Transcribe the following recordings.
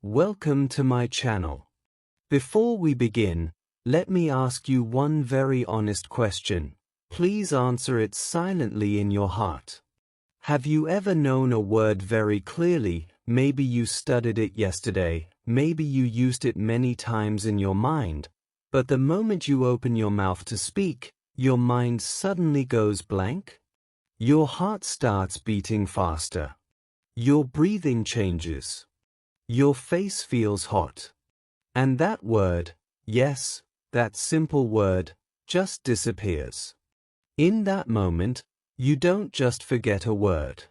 Welcome to my channel. Before we begin, let me ask you one very honest question. Please answer it silently in your heart. Have you ever known a word very clearly? Maybe you studied it yesterday, maybe you used it many times in your mind, but the moment you open your mouth to speak, your mind suddenly goes blank? Your heart starts beating faster. Your breathing changes. Your face feels hot. And that word, yes, that simple word, just disappears. In that moment, you don't just forget a word.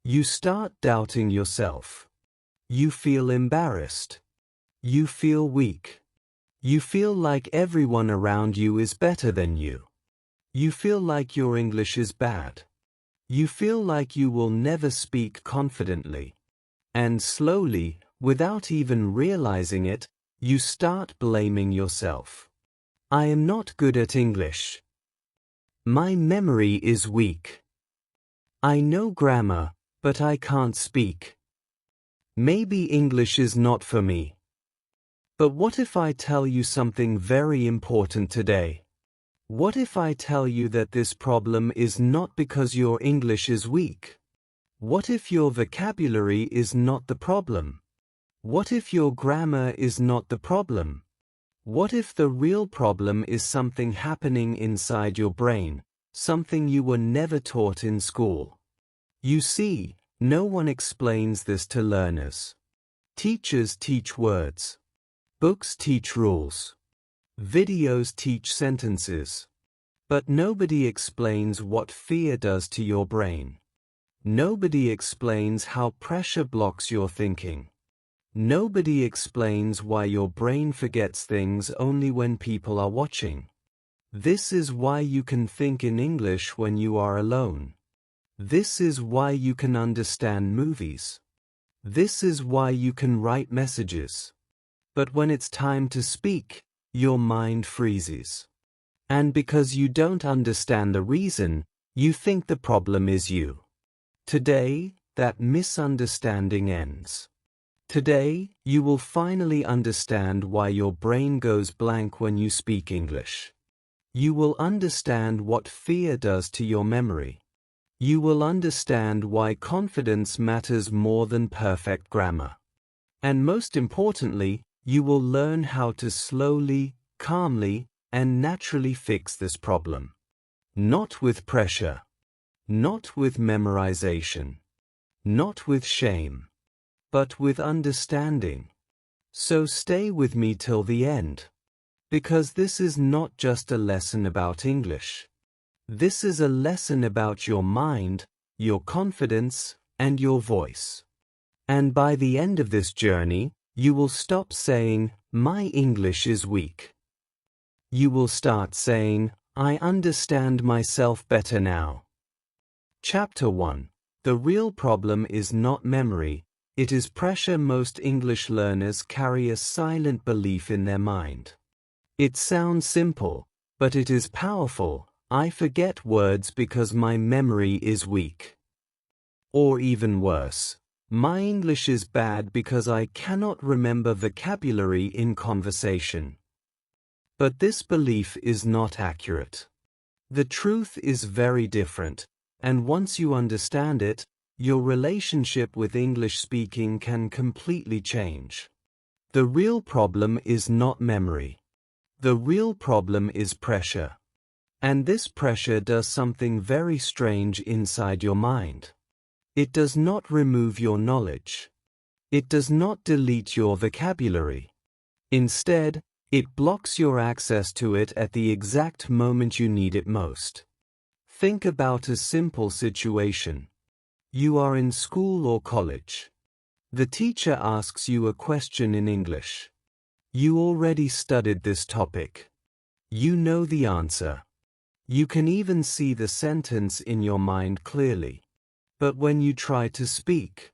You start doubting yourself. You feel embarrassed. You feel weak. You feel like everyone around you is better than you. You feel like your English is bad. You feel like you will never speak confidently. And slowly, without even realizing it, you start blaming yourself. I am not good at English. My memory is weak. I know grammar, but I can't speak. Maybe English is not for me. But what if I tell you something very important today? What if I tell you that this problem is not because your English is weak? What if your vocabulary is not the problem? What if your grammar is not the problem? What if the real problem is something happening inside your brain, something you were never taught in school? You see, no one explains this to learners. Teachers teach words. Books teach rules. Videos teach sentences. But nobody explains what fear does to your brain. Nobody explains how pressure blocks your thinking. Nobody explains why your brain forgets things only when people are watching. This is why you can think in English when you are alone. This is why you can understand movies. This is why you can write messages. But when it's time to speak, your mind freezes. And because you don't understand the reason, you think the problem is you. Today, that misunderstanding ends. Today, you will finally understand why your brain goes blank when you speak English. You will understand what fear does to your memory. You will understand why confidence matters more than perfect grammar. And most importantly, you will learn how to slowly, calmly, and naturally fix this problem. Not with pressure. Not with memorization. Not with shame. But with understanding. So stay with me till the end. Because this is not just a lesson about English. This is a lesson about your mind, your confidence, and your voice. And by the end of this journey, you will stop saying, "My English is weak." You will start saying, "I understand myself better now." Chapter 1. The real problem is not memory, it is pressure. Most English learners carry a silent belief in their mind. It sounds simple, but it is powerful. I forget words because my memory is weak. Or even worse, my English is bad because I cannot remember vocabulary in conversation. But this belief is not accurate. The truth is very different, and once you understand it, your relationship with English speaking can completely change. The real problem is not memory. The real problem is pressure. And this pressure does something very strange inside your mind. It does not remove your knowledge. It does not delete your vocabulary. Instead, it blocks your access to it at the exact moment you need it most. Think about a simple situation. You are in school or college. The teacher asks you a question in English. You already studied this topic. You know the answer. You can even see the sentence in your mind clearly. But when you try to speak,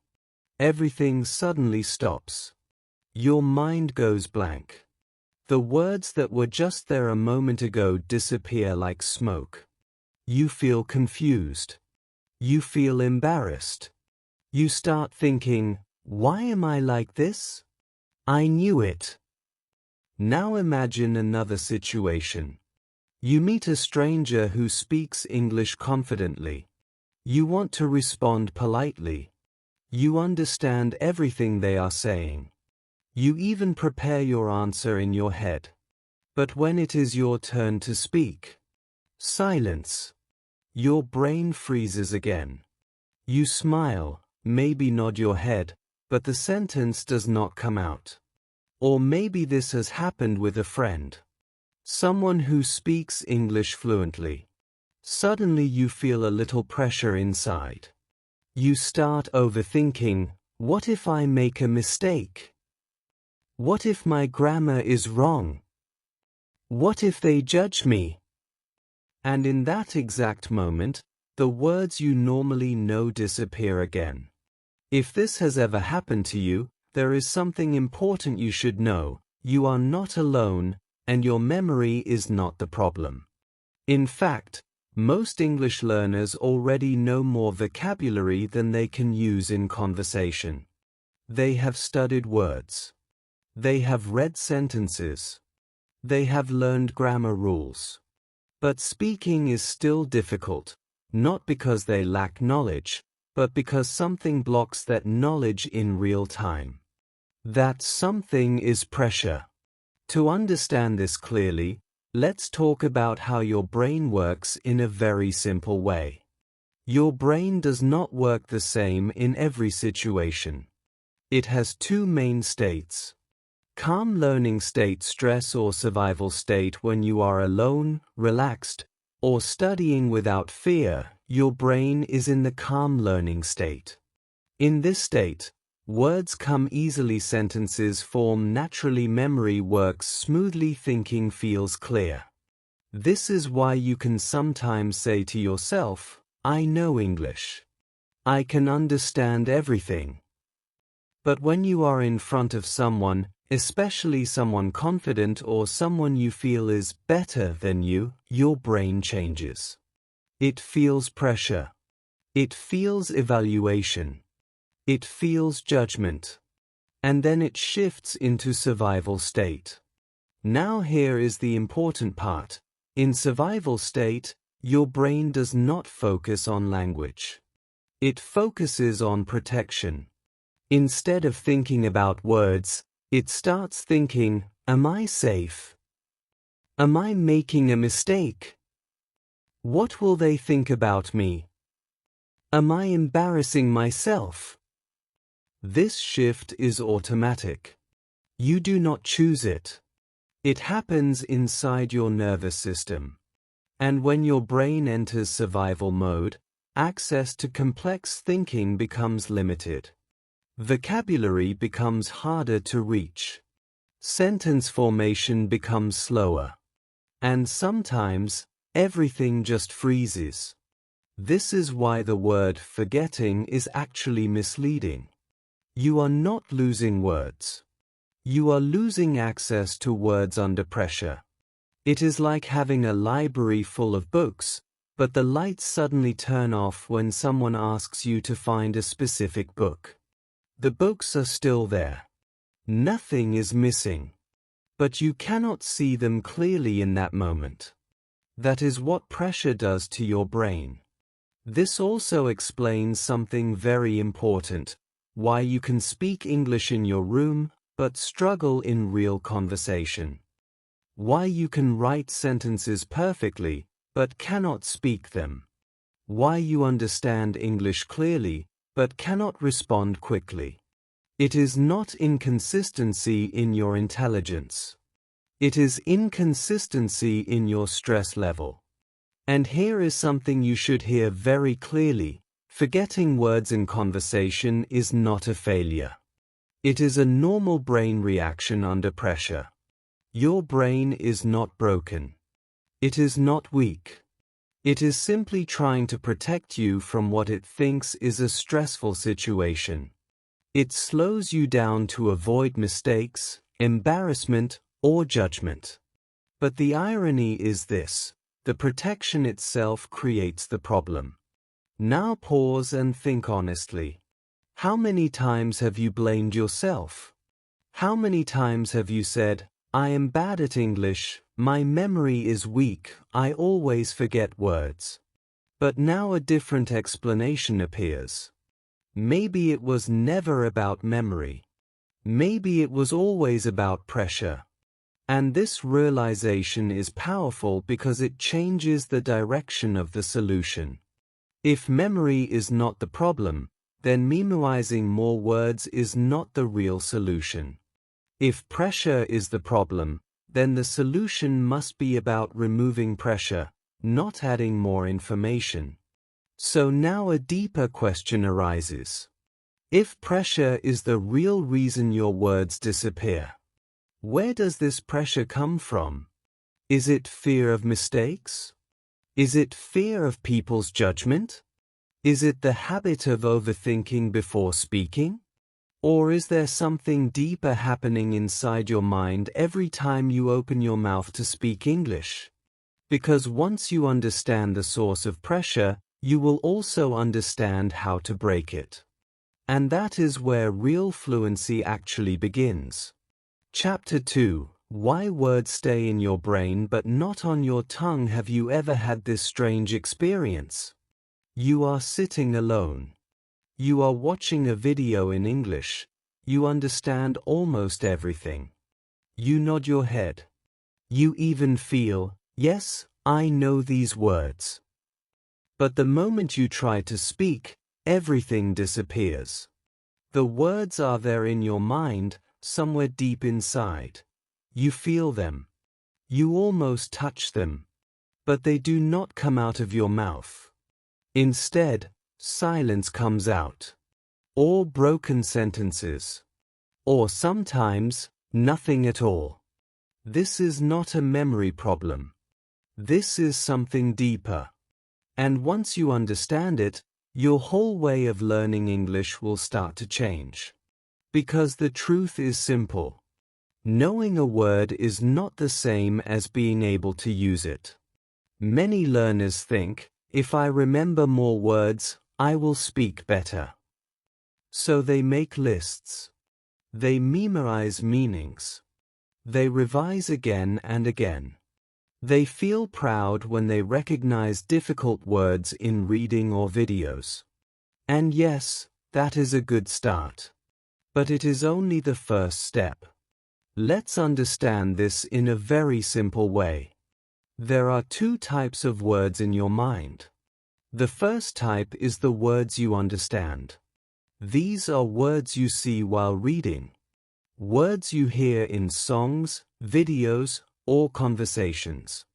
everything suddenly stops. Your mind goes blank. The words that were just there a moment ago disappear like smoke. You feel confused. You feel embarrassed. You start thinking, "Why am I like this?" I knew it. Now imagine another situation. You meet a stranger who speaks English confidently. You want to respond politely. You understand everything they are saying. You even prepare your answer in your head. But when it is your turn to speak, silence. Your brain freezes again. You smile, maybe nod your head, but the sentence does not come out. Or maybe this has happened with a friend. Someone who speaks English fluently. Suddenly you feel a little pressure inside. You start overthinking, what if I make a mistake? What if my grammar is wrong? What if they judge me? And in that exact moment, the words you normally know disappear again. If this has ever happened to you, there is something important you should know. You are not alone, and your memory is not the problem. In fact, most English learners already know more vocabulary than they can use in conversation. They have studied words. They have read sentences. They have learned grammar rules. But speaking is still difficult, not because they lack knowledge, but because something blocks that knowledge in real time. That something is pressure. To understand this clearly, let's talk about how your brain works in a very simple way. Your brain does not work the same in every situation. It has two main states. Calm learning state, stress or survival state when you are alone, relaxed, or studying without fear. Your brain is in the calm learning state. In this state, words come easily, sentences form naturally, memory works smoothly, thinking feels clear. This is why you can sometimes say to yourself, I know English. I can understand everything. But when you are in front of someone, especially someone confident or someone you feel is better than you, your brain changes. It feels pressure. It feels evaluation. It feels judgment. And then it shifts into survival state. Now here is the important part. In survival state, your brain does not focus on language. It focuses on protection. Instead of thinking about words, it starts thinking, am I safe? Am I making a mistake? What will they think about me? Am I embarrassing myself? This shift is automatic. You do not choose it. It happens inside your nervous system. And when your brain enters survival mode, access to complex thinking becomes limited. Vocabulary becomes harder to reach. Sentence formation becomes slower. And sometimes, everything just freezes. This is why the word forgetting is actually misleading. You are not losing words. You are losing access to words under pressure. It is like having a library full of books, but the lights suddenly turn off when someone asks you to find a specific book. The books are still there. Nothing is missing. But you cannot see them clearly in that moment. That is what pressure does to your brain. This also explains something very important, why you can speak English in your room, but struggle in real conversation. Why you can write sentences perfectly, but cannot speak them. Why you understand English clearly, but cannot respond quickly. It is not inconsistency in your intelligence. It is inconsistency in your stress level. And here is something you should hear very clearly. Forgetting words in conversation is not a failure. It is a normal brain reaction under pressure. Your brain is not broken. It is not weak. It is simply trying to protect you from what it thinks is a stressful situation. It slows you down to avoid mistakes, embarrassment, or judgment. But the irony is this: the protection itself creates the problem. Now pause and think honestly. How many times have you blamed yourself? How many times have you said, "I am bad at English, my memory is weak, I always forget words"? But now a different explanation appears. Maybe it was never about memory. Maybe it was always about pressure. And this realization is powerful because it changes the direction of the solution. If memory is not the problem, then memorizing more words is not the real solution. If pressure is the problem, then the solution must be about removing pressure, not adding more information. So now a deeper question arises. If pressure is the real reason your words disappear, where does this pressure come from? Is it fear of mistakes? Is it fear of people's judgment? Is it the habit of overthinking before speaking? Or is there something deeper happening inside your mind every time you open your mouth to speak English? Because once you understand the source of pressure, you will also understand how to break it. And that is where real fluency actually begins. Chapter 2: Why words stay in your brain but not on your tongue. Have you ever had this strange experience? You are sitting alone. You are watching a video in English. You understand almost everything. You nod your head. You even feel, "Yes, I know these words." But the moment you try to speak, everything disappears. The words are there in your mind, somewhere deep inside. You feel them. You almost touch them. But they do not come out of your mouth. Instead, silence comes out. Or broken sentences. Or sometimes, nothing at all. This is not a memory problem. This is something deeper. And once you understand it, your whole way of learning English will start to change. Because the truth is simple. Knowing a word is not the same as being able to use it. Many learners think, if I remember more words, I will speak better. So they make lists. They memorize meanings. They revise again and again. They feel proud when they recognize difficult words in reading or videos. And yes, that is a good start. But it is only the first step. Let's understand this in a very simple way. There are two types of words in your mind. The first type is the words you understand. These are words you see while reading. Words you hear in songs, videos, or conversations.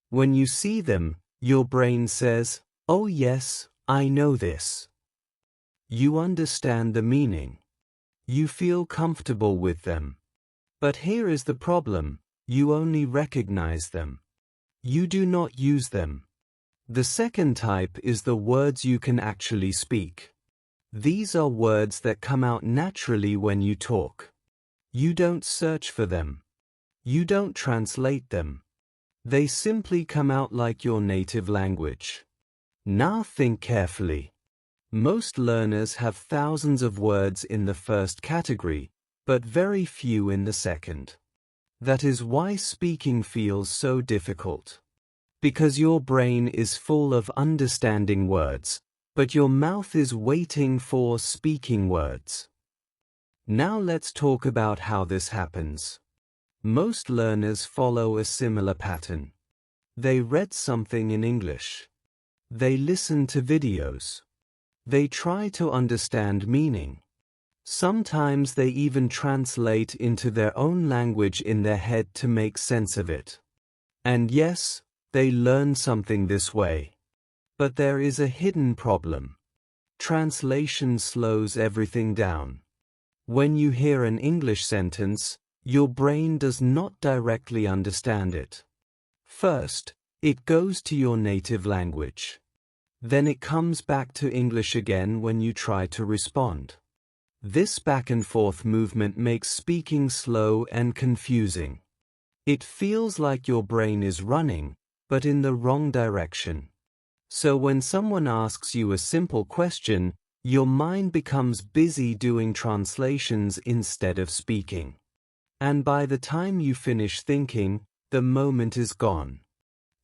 When you see them, your brain says, "Oh yes, I know this." You understand the meaning. You feel comfortable with them. But here is the problem: you only recognize them. You do not use them. The second type is the words you can actually speak. These are words that come out naturally when you talk. You don't search for them. You don't translate them. They simply come out like your native language. Now think carefully. Most learners have thousands of words in the first category, but very few in the second. That is why speaking feels so difficult. Because your brain is full of understanding words, but your mouth is waiting for speaking words. Now let's talk about how this happens. Most learners follow a similar pattern. They read something in English. They listen to videos. They try to understand meaning. Sometimes they even translate into their own language in their head to make sense of it. And yes, they learn something this way. But there is a hidden problem. Translation slows everything down. When you hear an English sentence, your brain does not directly understand it. First, it goes to your native language. Then it comes back to English again when you try to respond. This back and forth movement makes speaking slow and confusing. It feels like your brain is running, but in the wrong direction. So when someone asks you a simple question, your mind becomes busy doing translations instead of speaking. And by the time you finish thinking, the moment is gone.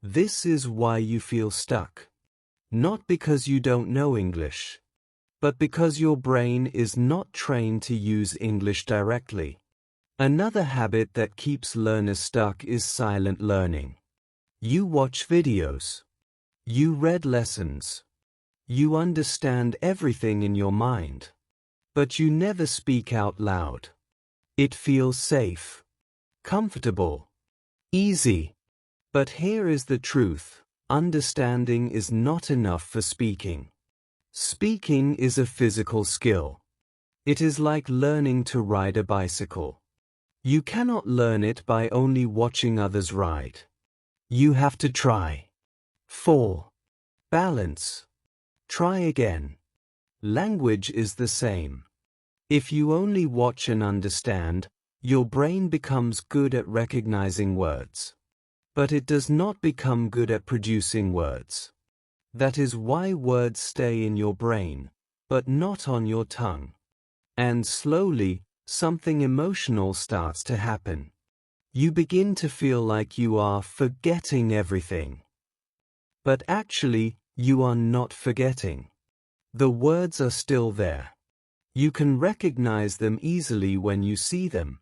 This is why you feel stuck. Not because you don't know English, but because your brain is not trained to use English directly. Another habit that keeps learners stuck is silent learning. You watch videos. You read lessons. You understand everything in your mind. But you never speak out loud. It feels safe, comfortable, easy. But here is the truth: understanding is not enough for speaking. Speaking is a physical skill. It is like learning to ride a bicycle. You cannot learn it by only watching others ride. You have to try. Fall. Balance. Try again. Language is the same. If you only watch and understand, your brain becomes good at recognizing words. But it does not become good at producing words. That is why words stay in your brain, but not on your tongue. And slowly, something emotional starts to happen. You begin to feel like you are forgetting everything. But actually, you are not forgetting. The words are still there. You can recognize them easily when you see them.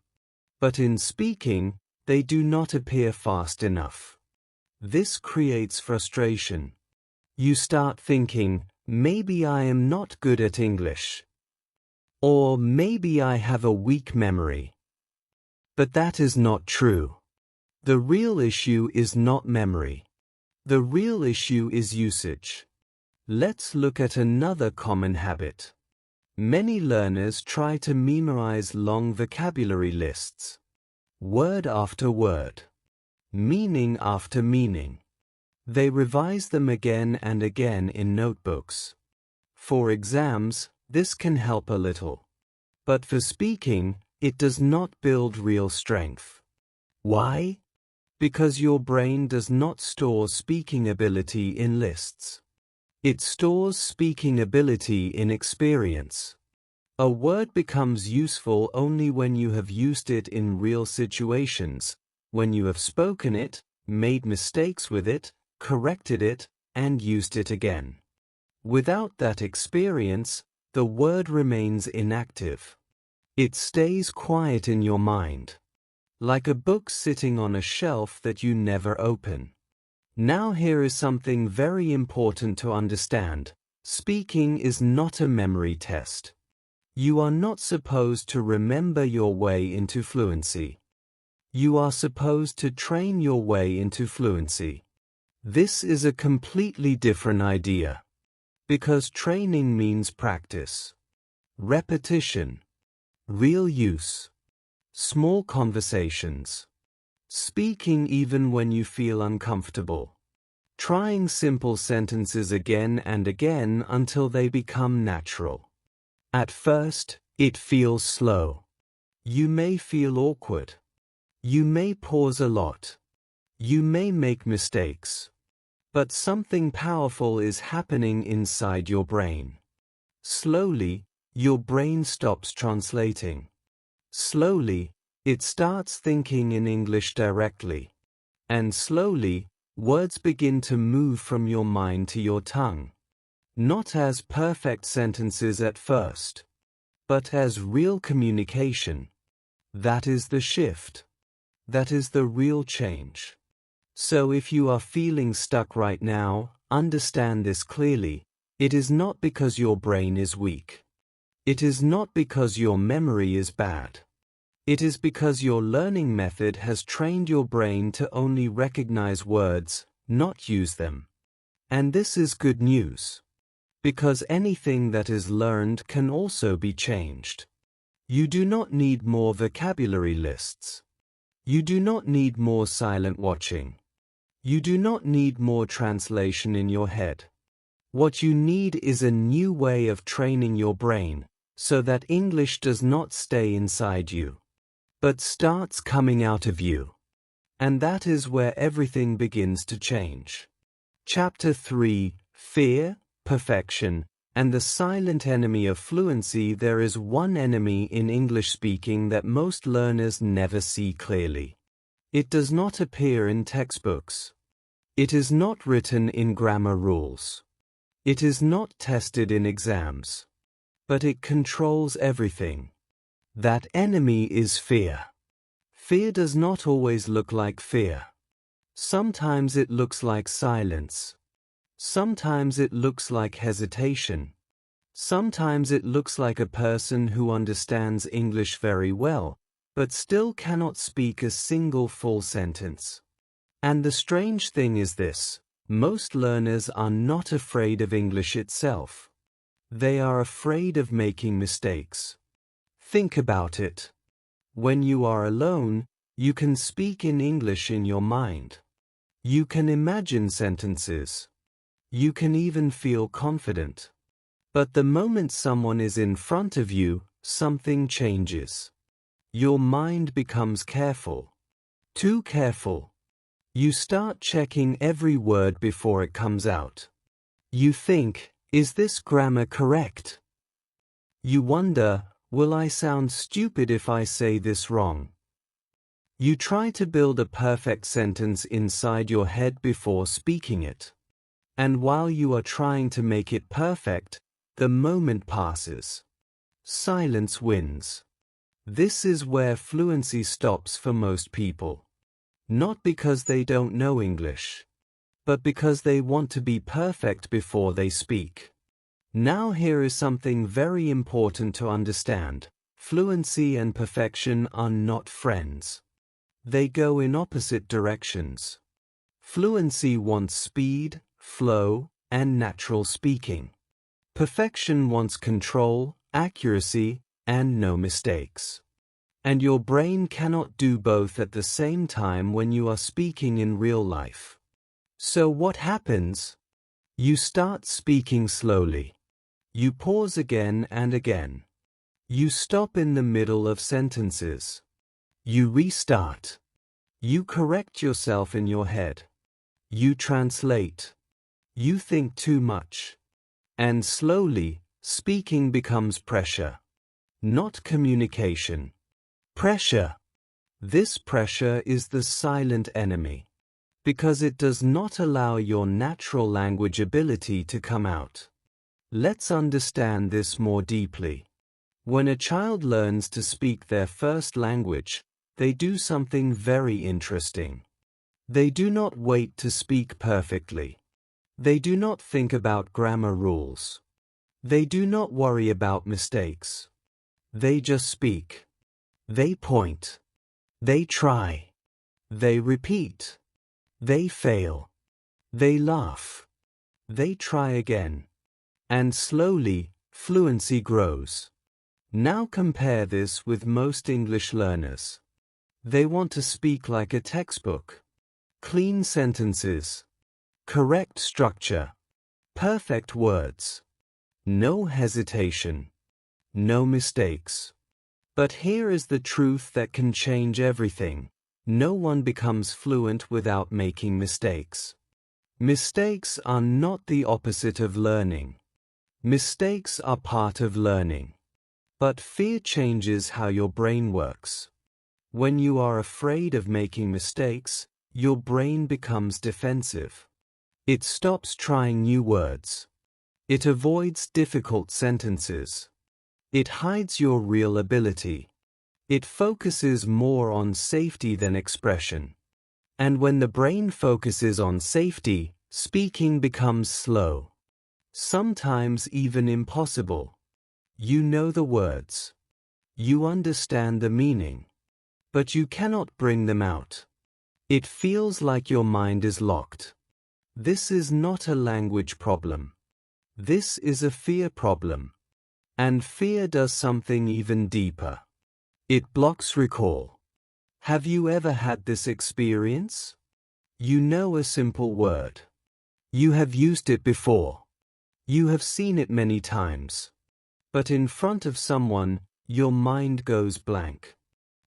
But in speaking, they do not appear fast enough. This creates frustration. You start thinking, maybe I am not good at English. Or maybe I have a weak memory. But that is not true. The real issue is not memory. The real issue is usage. Let's look at another common habit. Many learners try to memorize long vocabulary lists. Word after word. Meaning after meaning. They revise them again and again in notebooks. For exams, this can help a little. But for speaking, it does not build real strength. Why? Because your brain does not store speaking ability in lists. It stores speaking ability in experience. A word becomes useful only when you have used it in real situations, when you have spoken it, made mistakes with it, corrected it, and used it again. Without that experience, the word remains inactive. It stays quiet in your mind, like a book sitting on a shelf that you never open. Now here is something very important to understand. Speaking is not a memory test. You are not supposed to remember your way into fluency. You are supposed to train your way into fluency. This is a completely different idea. Because training means practice, repetition, real use, small conversations, speaking even when you feel uncomfortable, trying simple sentences again and again until they become natural. At first, it feels slow. You may feel awkward. You may pause a lot. You may make mistakes. But something powerful is happening inside your brain. Slowly, your brain stops translating. Slowly, it starts thinking in English directly. And slowly, words begin to move from your mind to your tongue. Not as perfect sentences at first, but as real communication. That is the shift. That is the real change. So if you are feeling stuck right now, understand this clearly. It is not because your brain is weak. It is not because your memory is bad. It is because your learning method has trained your brain to only recognize words, not use them. And this is good news. Because anything that is learned can also be changed. You do not need more vocabulary lists. You do not need more silent watching. You do not need more translation in your head. What you need is a new way of training your brain, so that English does not stay inside you, but starts coming out of you. And that is where everything begins to change. Chapter 3: Fear, Perfection, And the silent enemy of fluency, there is one enemy in English speaking that most learners never see clearly. It does not appear in textbooks. It is not written in grammar rules. It is not tested in exams. But it controls everything. That enemy is fear. Fear does not always look like fear. Sometimes it looks like silence. Sometimes it looks like hesitation. Sometimes it looks like a person who understands English very well, but still cannot speak a single full sentence. And the strange thing is this: most learners are not afraid of English itself. They are afraid of making mistakes. Think about it. When you are alone, you can speak in English in your mind. You can imagine sentences. You can even feel confident. But the moment someone is in front of you, something changes. Your mind becomes careful. Too careful. You start checking every word before it comes out. You think, is this grammar correct? You wonder, will I sound stupid if I say this wrong? You try to build a perfect sentence inside your head before speaking it. And while you are trying to make it perfect, the moment passes. Silence wins. This is where fluency stops for most people. Not because they don't know English, but because they want to be perfect before they speak. Now here is something very important to understand. Fluency and perfection are not friends. They go in opposite directions. Fluency wants speed, flow, and natural speaking. Perfection wants control, accuracy, and no mistakes. And your brain cannot do both at the same time when you are speaking in real life. So what happens? You start speaking slowly. You pause again and again. You stop in the middle of sentences. You restart. You correct yourself in your head. You translate. You think too much. And slowly, speaking becomes pressure. Not communication. Pressure. This pressure is the silent enemy, because it does not allow your natural language ability to come out. Let's understand this more deeply. When a child learns to speak their first language, they do something very interesting. They do not wait to speak perfectly. They do not think about grammar rules. They do not worry about mistakes. They just speak. They point. They try. They repeat. They fail. They laugh. They try again. And slowly, fluency grows. Now compare this with most English learners. They want to speak like a textbook. Clean sentences. Correct structure. Perfect words. No hesitation. No mistakes. But here is the truth that can change everything. No one becomes fluent without making mistakes. Mistakes are not the opposite of learning. Mistakes are part of learning. But fear changes how your brain works. When you are afraid of making mistakes, your brain becomes defensive. It stops trying new words. It avoids difficult sentences. It hides your real ability. It focuses more on safety than expression. And when the brain focuses on safety, speaking becomes slow. Sometimes even impossible. You know the words. You understand the meaning. But you cannot bring them out. It feels like your mind is locked. This is not a language problem. This is a fear problem. And fear does something even deeper. It blocks recall. Have you ever had this experience? You know a simple word. You have used it before. You have seen it many times. But in front of someone, your mind goes blank.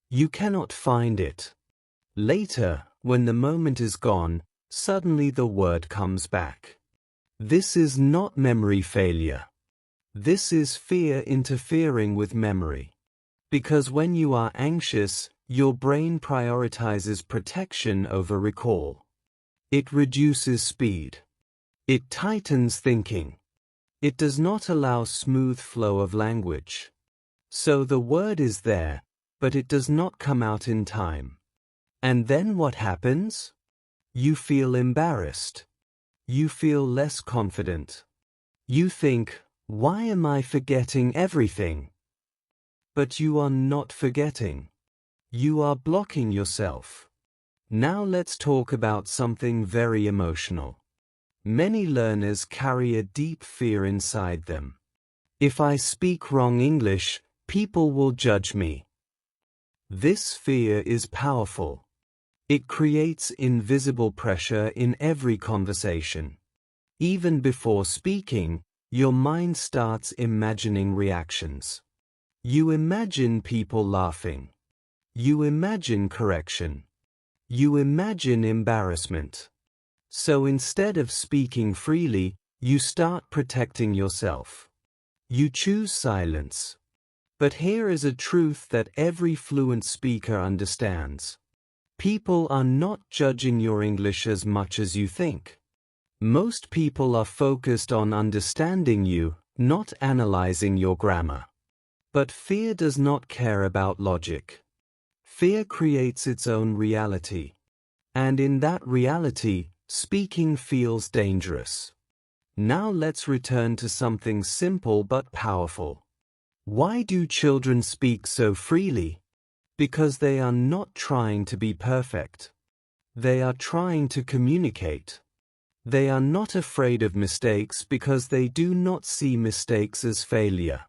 You cannot find it. Later, when the moment is gone, suddenly the word comes back. This is not memory failure. This is fear interfering with memory. Because when you are anxious, your brain prioritizes protection over recall. It reduces speed. It tightens thinking. It does not allow smooth flow of language. So the word is there, but it does not come out in time. And then what happens? You feel embarrassed. You feel less confident. You think, why am I forgetting everything? But you are not forgetting. You are blocking yourself. Now let's talk about something very emotional. Many learners carry a deep fear inside them. If I speak wrong English, people will judge me. This fear is powerful. It creates invisible pressure in every conversation. Even before speaking, your mind starts imagining reactions. You imagine people laughing. You imagine correction. You imagine embarrassment. So instead of speaking freely, you start protecting yourself. You choose silence. But here is a truth that every fluent speaker understands. People are not judging your English as much as you think. Most people are focused on understanding you, not analyzing your grammar. But fear does not care about logic. Fear creates its own reality. And in that reality, speaking feels dangerous. Now let's return to something simple but powerful. Why do children speak so freely? Because they are not trying to be perfect. They are trying to communicate. They are not afraid of mistakes because they do not see mistakes as failure.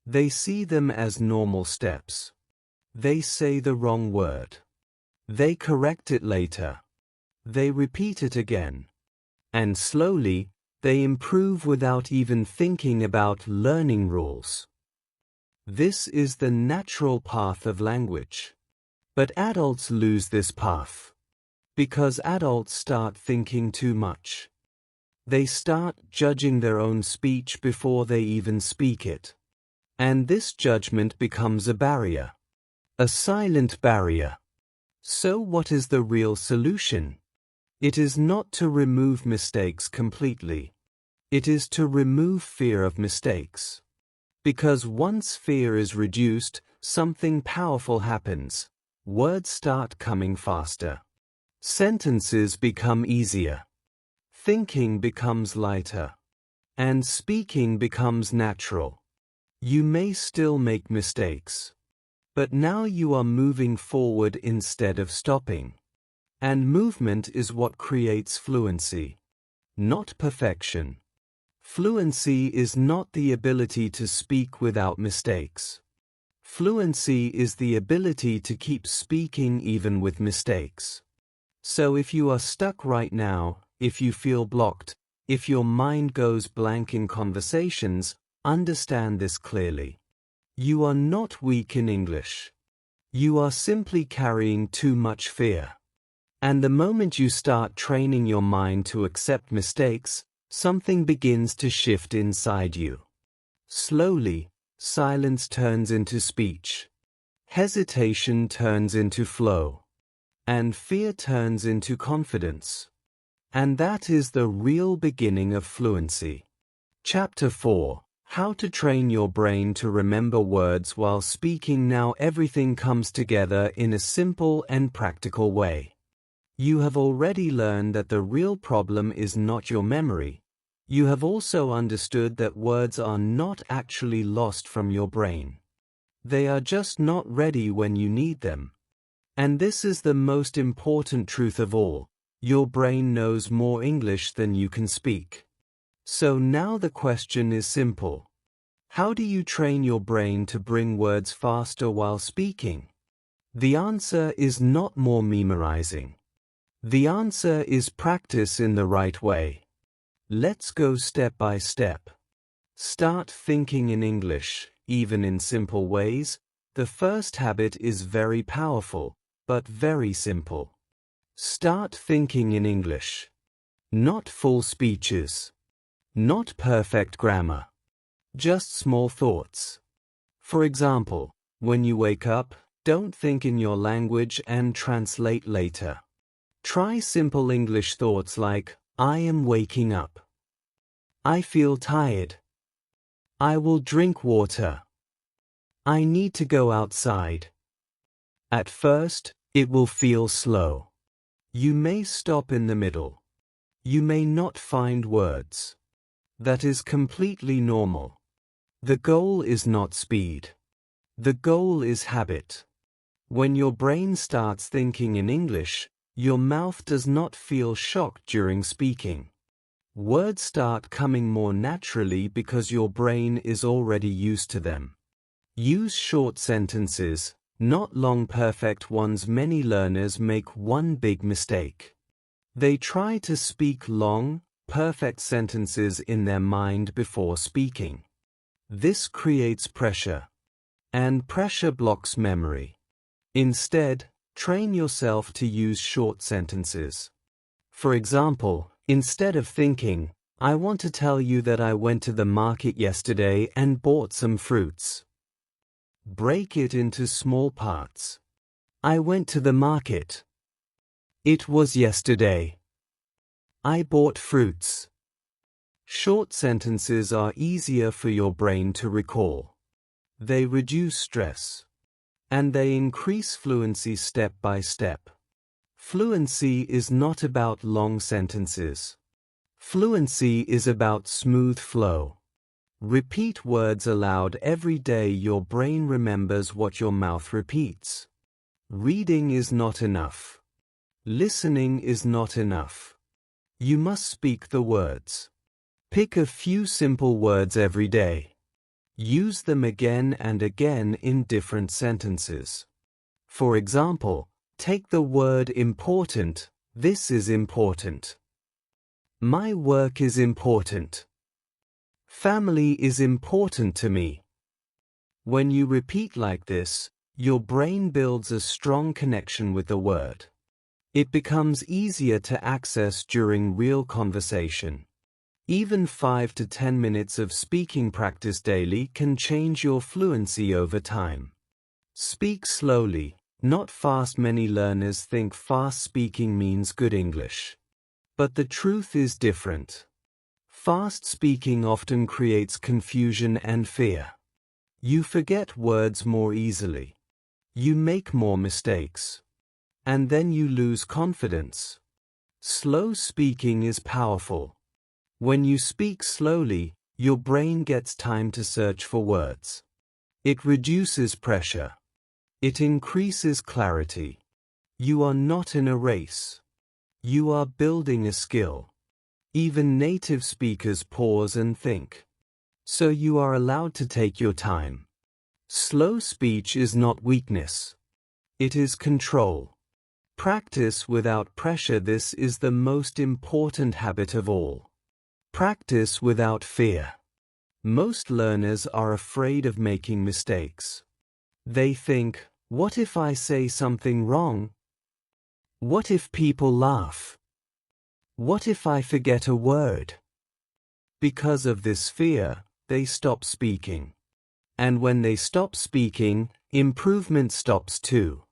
They see them as normal steps. They say the wrong word. They correct it later. They repeat it again. And slowly, they improve without even thinking about learning rules. This is the natural path of language. But adults lose this path. Because adults start thinking too much. They start judging their own speech before they even speak it. And this judgment becomes a barrier. A silent barrier. So what is the real solution? It is not to remove mistakes completely. It is to remove fear of mistakes. Because once fear is reduced, something powerful happens. Words start coming faster. Sentences become easier. Thinking becomes lighter. And speaking becomes natural. You may still make mistakes. But now you are moving forward instead of stopping. And movement is what creates fluency. Not perfection. Fluency is not the ability to speak without mistakes. Fluency is the ability to keep speaking even with mistakes. So if you are stuck right now, if you feel blocked, if your mind goes blank in conversations, understand this clearly. You are not weak in English. You are simply carrying too much fear. And the moment you start training your mind to accept mistakes, something begins to shift inside you. Slowly, silence turns into speech. Hesitation turns into flow. And fear turns into confidence. And that is the real beginning of fluency. Chapter 4. How to train your brain to remember words while speaking. Now everything comes together in a simple and practical way. You have already learned that the real problem is not your memory. You have also understood that words are not actually lost from your brain. They are just not ready when you need them. And this is the most important truth of all. Your brain knows more English than you can speak. So now the question is simple. How do you train your brain to bring words faster while speaking? The answer is not more memorizing. The answer is practice in the right way. Let's go step by step. Start thinking in English, even in simple ways. The first habit is very powerful, but very simple. Start thinking in English. Not full speeches. Not perfect grammar. Just small thoughts. For example, when you wake up, don't think in your language and translate later. Try simple English thoughts like, I am waking up. I feel tired. I will drink water. I need to go outside. At first, it will feel slow. You may stop in the middle. You may not find words. That is completely normal. The goal is not speed. The goal is habit. When your brain starts thinking in English, your mouth does not feel shocked during speaking. Words start coming more naturally because your brain is already used to them. Use short sentences, not long perfect ones. Many learners make one big mistake. They try to speak long, perfect sentences in their mind before speaking. This creates pressure, and pressure blocks memory. Instead, train yourself to use short sentences. For example, instead of thinking, I want to tell you that I went to the market yesterday and bought some fruits. Break it into small parts. I went to the market. It was yesterday. I bought fruits. Short sentences are easier for your brain to recall. They reduce stress. And they increase fluency step by step. Fluency is not about long sentences. Fluency is about smooth flow. Repeat words aloud every day. Your brain remembers what your mouth repeats. Reading is not enough. Listening is not enough. You must speak the words. Pick a few simple words every day. Use them again and again in different sentences. For example, take the word important. This is important. My work is important. Family is important to me. When you repeat like this, your brain builds a strong connection with the word. It becomes easier to access during real conversation. Even 5 to 10 minutes of speaking practice daily can change your fluency over time. Speak slowly, not fast. Many learners think fast speaking means good English. But the truth is different. Fast speaking often creates confusion and fear. You forget words more easily. You make more mistakes. And then you lose confidence. Slow speaking is powerful. When you speak slowly, your brain gets time to search for words. It reduces pressure. It increases clarity. You are not in a race. You are building a skill. Even native speakers pause and think. So you are allowed to take your time. Slow speech is not weakness. It is control. Practice without pressure. This is the most important habit of all. Practice without fear. Most learners are afraid of making mistakes. They think, what if I say something wrong? What if people laugh? What if I forget a word? Because of this fear, they stop speaking. And when they stop speaking, improvement stops too.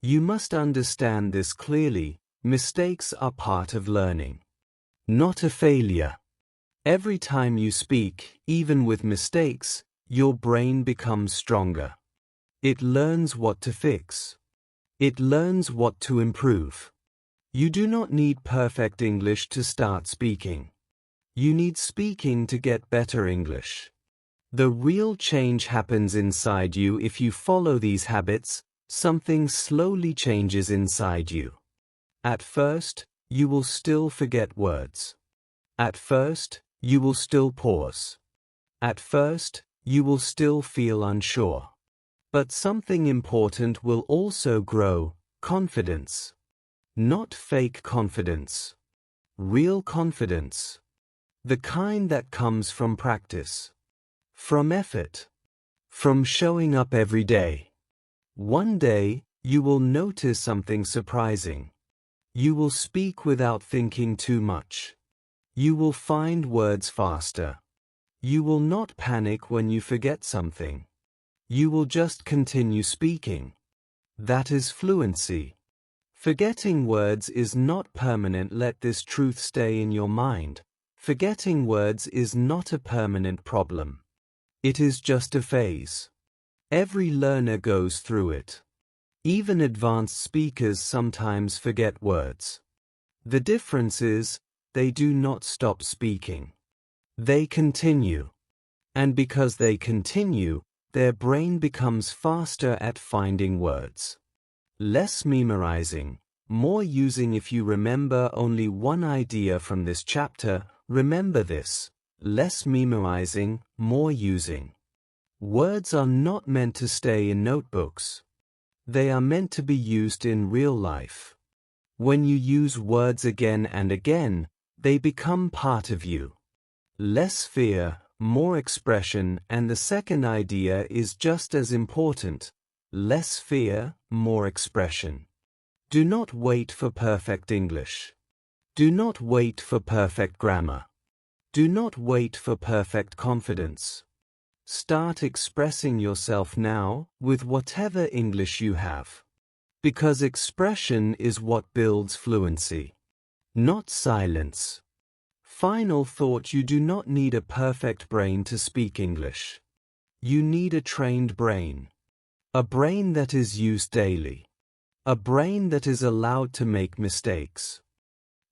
You must understand this clearly. Mistakes are part of learning, not a failure. Every time you speak, even with mistakes, your brain becomes stronger. It learns what to fix. It learns what to improve. You do not need perfect English to start speaking. You need speaking to get better English. The real change happens inside you. If you follow these habits, something slowly changes inside you. At first, you will still forget words. At first, you will still pause. At first, you will still feel unsure. But something important will also grow: confidence. Not fake confidence. Real confidence. The kind that comes from practice. From effort. From showing up every day. One day, you will notice something surprising. You will speak without thinking too much. You will find words faster. You will not panic when you forget something. You will just continue speaking. That is fluency. Forgetting words is not permanent. Let this truth stay in your mind. Forgetting words is not a permanent problem. It is just a phase. Every learner goes through it. Even advanced speakers sometimes forget words. The difference is, they do not stop speaking. They continue. And because they continue, their brain becomes faster at finding words. Less memorizing, more using. If you remember only one idea from this chapter, remember this: less memorizing, more using. Words are not meant to stay in notebooks. They are meant to be used in real life. When you use words again and again, they become part of you. Less fear, more expression. And the second idea is just as important. Less fear, more expression. Do not wait for perfect English. Do not wait for perfect grammar. Do not wait for perfect confidence. Start expressing yourself now with whatever English you have. Because expression is what builds fluency, not silence. Final thought: you do not need a perfect brain to speak English. You need a trained brain. A brain that is used daily. A brain that is allowed to make mistakes.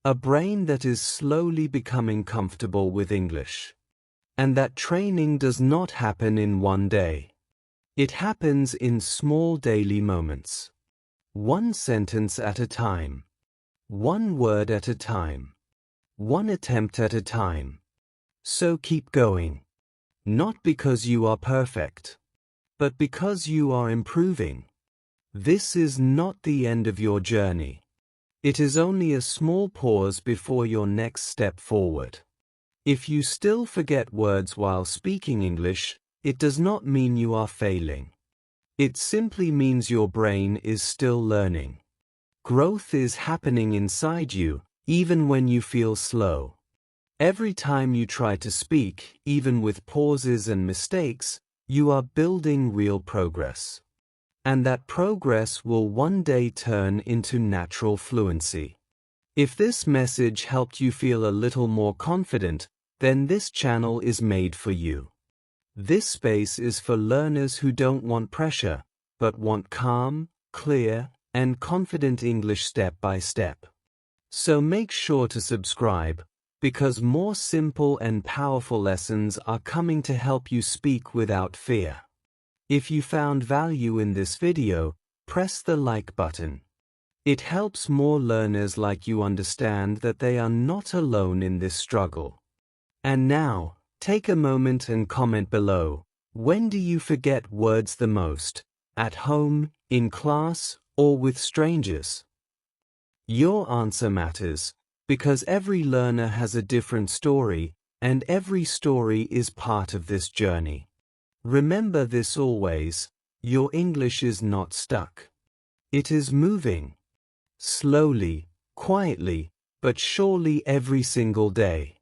A brain that is slowly becoming comfortable with English. And that training does not happen in one day. It happens in small daily moments. One sentence at a time. One word at a time. One attempt at a time. So keep going. Not because you are perfect, but because you are improving. This is not the end of your journey. It is only a small pause before your next step forward. If you still forget words while speaking English, it does not mean you are failing. It simply means your brain is still learning. Growth is happening inside you, even when you feel slow. Every time you try to speak, even with pauses and mistakes, you are building real progress. And that progress will one day turn into natural fluency. If this message helped you feel a little more confident, then this channel is made for you. This space is for learners who don't want pressure, but want calm, clear, and confident English step by step. So make sure to subscribe, because more simple and powerful lessons are coming to help you speak without fear. If you found value in this video, press the like button. It helps more learners like you understand that they are not alone in this struggle. And now, take a moment and comment below. When do you forget words the most? At home, in class, or with strangers? Your answer matters, because every learner has a different story, and every story is part of this journey. Remember this always: your English is not stuck. It is moving. Slowly, quietly, but surely every single day.